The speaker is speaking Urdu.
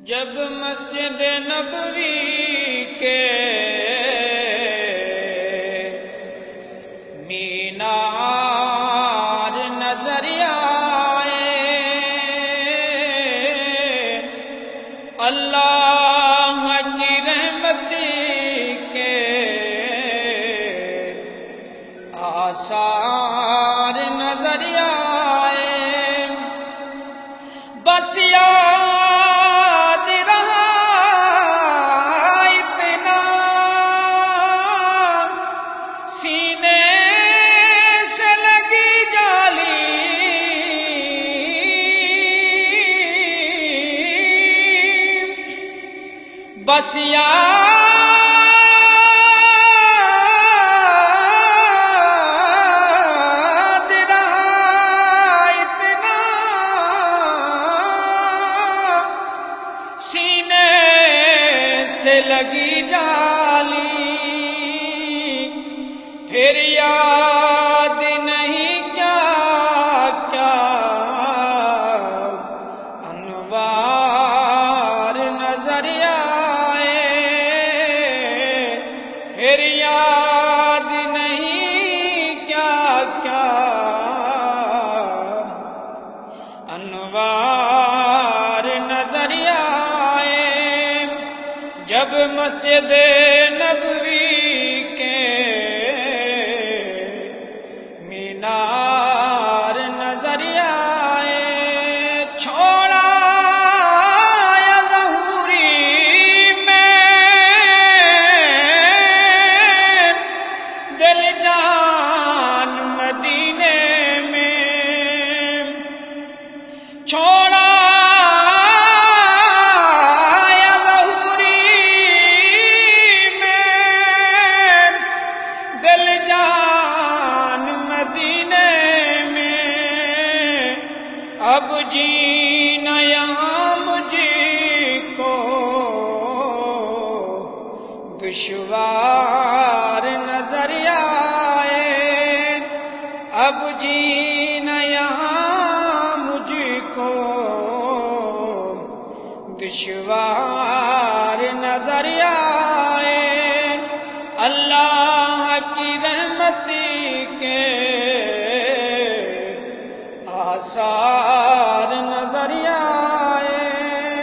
جب مسجد نبوی کے مینار نظر آئے، اللہ کی رحمت کے آثار نظر آئے، بس یاد رہا اتنا سینے سے لگی جالی، بس یاد رہا اتنا سینے سے لگی جالی، پھر یاد نہیں کیا کیا انوار نظر آئے، پھر یاد نہیں کیا کیا انوار نظر آئے، جب مسجد نبوی کے مینار نظر آئے، چھوڑا یا ظہوری میں دل جان مدینے میں، چھوڑا یا ظہوری میں دل جان مدینے میں، اب جینا یہاں مجھ کو دشوار نظر آئے، اب جینا یہاں مجھ کو دشوار نظر آئے، اللہ کی رحمت کے